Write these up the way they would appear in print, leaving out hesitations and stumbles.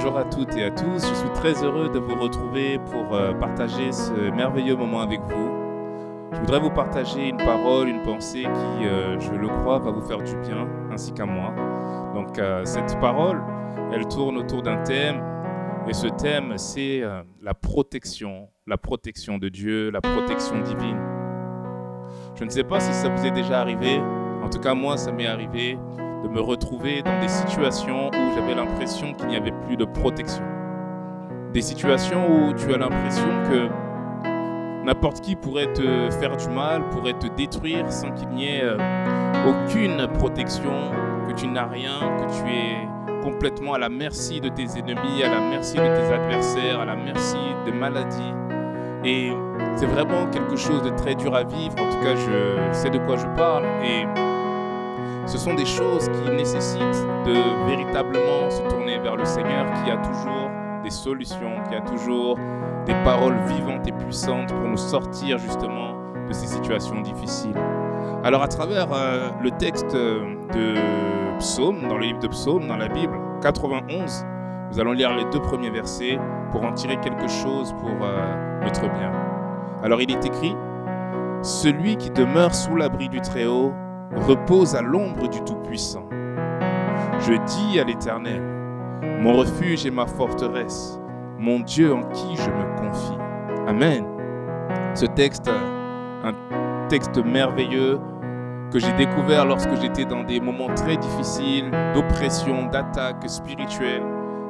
Bonjour à toutes et à tous, je suis très heureux de vous retrouver pour partager ce merveilleux moment avec vous. Je voudrais vous partager une parole, une pensée qui, je le crois, va vous faire du bien, ainsi qu'à moi. Donc cette parole, elle tourne autour d'un thème, et ce thème, c'est la protection de Dieu, la protection divine. Je ne sais pas si ça vous est déjà arrivé, en tout cas moi ça m'est arrivé, de me retrouver dans des situations où j'avais l'impression qu'il n'y avait plus de protection. Des situations où tu as l'impression que n'importe qui pourrait te faire du mal, pourrait te détruire sans qu'il n'y ait aucune protection, que tu n'as rien, que tu es complètement à la merci de tes ennemis, à la merci de tes adversaires, à la merci des maladies. Et c'est vraiment quelque chose de très dur à vivre, en tout cas je sais de quoi je parle. Et ce sont des choses qui nécessitent de véritablement se tourner vers le Seigneur qui a toujours des solutions, qui a toujours des paroles vivantes et puissantes pour nous sortir justement de ces situations difficiles. Alors à travers le texte de Psaume, dans le livre de Psaume, dans la Bible, 91, nous allons lire les 2 premiers versets pour en tirer quelque chose pour notre bien. Alors il est écrit « Celui qui demeure sous l'abri du Très-Haut repose à l'ombre du Tout-Puissant. Je dis à l'Éternel, mon refuge et ma forteresse, mon Dieu en qui je me confie. » Amen. Ce texte, un texte merveilleux que j'ai découvert lorsque j'étais dans des moments très difficiles, d'oppression, d'attaque spirituelle.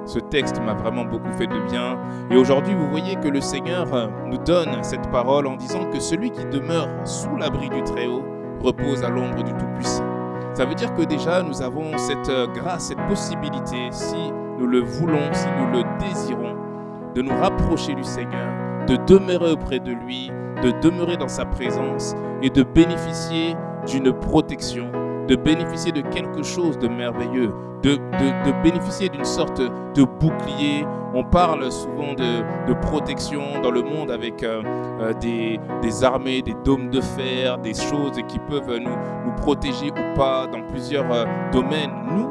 Ce texte m'a vraiment beaucoup fait de bien. Et aujourd'hui, vous voyez que le Seigneur nous donne cette parole en disant que celui qui demeure sous l'abri du Très-Haut repose à l'ombre du Tout-Puissant. Ça veut dire que déjà nous avons cette grâce, cette possibilité, si nous le voulons, si nous le désirons, de nous rapprocher du Seigneur, de demeurer auprès de lui, de demeurer dans sa présence et de bénéficier d'une protection, de bénéficier de quelque chose de merveilleux, de bénéficier d'une sorte de bouclier. On parle souvent de protection dans le monde avec des armées, des dômes de fer, des choses qui peuvent nous protéger ou pas dans plusieurs domaines. Nous,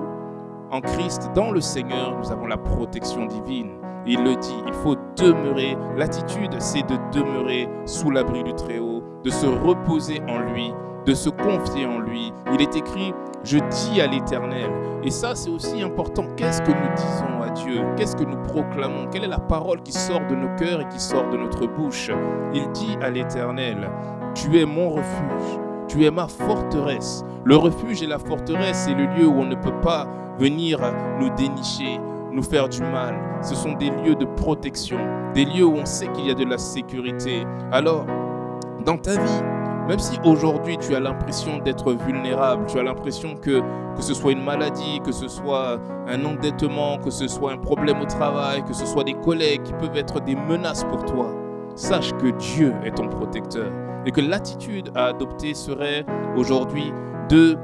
en Christ, dans le Seigneur, nous avons la protection divine. Il le dit, il faut demeurer. L'attitude, c'est de demeurer sous l'abri du Très-Haut, de se reposer en lui, de se confier en lui. Il est écrit « Je dis à l'Éternel ». Et ça, c'est aussi important. Qu'est-ce que nous disons à Dieu? Qu'est-ce que nous proclamons? Quelle est la parole qui sort de nos cœurs et qui sort de notre bouche? Il dit à l'Éternel « Tu es mon refuge, tu es ma forteresse ». Le refuge et la forteresse, c'est le lieu où on ne peut pas venir nous dénicher, nous faire du mal. Ce sont des lieux de protection, des lieux où on sait qu'il y a de la sécurité. Alors, dans ta vie, même si aujourd'hui tu as l'impression d'être vulnérable, tu as l'impression que ce soit une maladie, que ce soit un endettement, que ce soit un problème au travail, que ce soit des collègues qui peuvent être des menaces pour toi, sache que Dieu est ton protecteur et que l'attitude à adopter serait aujourd'hui de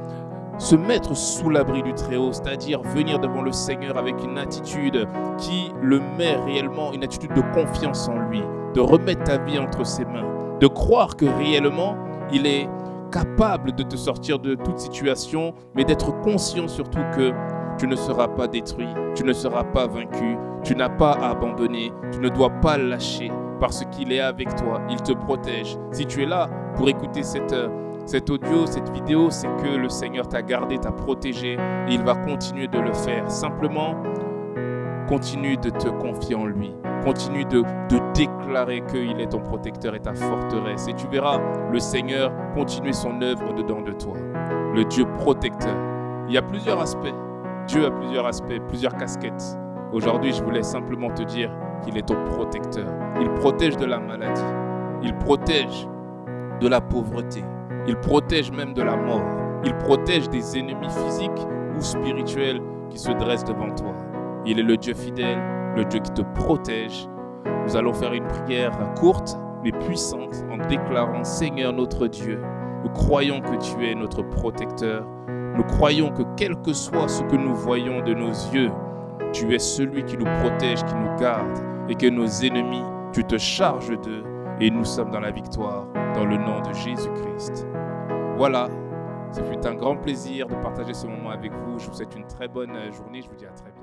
se mettre sous l'abri du Très-Haut, c'est-à-dire venir devant le Seigneur avec une attitude qui le met réellement, une attitude de confiance en lui, de remettre ta vie entre ses mains, de croire que réellement, il est capable de te sortir de toute situation, mais d'être conscient surtout que tu ne seras pas détruit, tu ne seras pas vaincu, tu n'as pas à abandonner, tu ne dois pas lâcher parce qu'il est avec toi, il te protège. Si tu es là pour écouter cet audio, cette vidéo, c'est que le Seigneur t'a gardé, t'a protégé et il va continuer de le faire. Simplement, continue de te confier en lui. Continue de déclarer qu'il est ton protecteur et ta forteresse. Et tu verras le Seigneur continuer son œuvre au-dedans de toi. Le Dieu protecteur. Il y a plusieurs aspects. Dieu a plusieurs aspects, plusieurs casquettes. Aujourd'hui, je voulais simplement te dire qu'il est ton protecteur. Il protège de la maladie. Il protège de la pauvreté. Il protège même de la mort. Il protège des ennemis physiques ou spirituels qui se dressent devant toi. Il est le Dieu fidèle, le Dieu qui te protège. Nous allons faire une prière courte mais puissante en déclarant « Seigneur notre Dieu, nous croyons que tu es notre protecteur. Nous croyons que quel que soit ce que nous voyons de nos yeux, tu es celui qui nous protège, qui nous garde et que nos ennemis, tu te charges d'eux et nous sommes dans la victoire dans le nom de Jésus-Christ. » Voilà, ce fut un grand plaisir de partager ce moment avec vous. Je vous souhaite une très bonne journée. Je vous dis à très bientôt.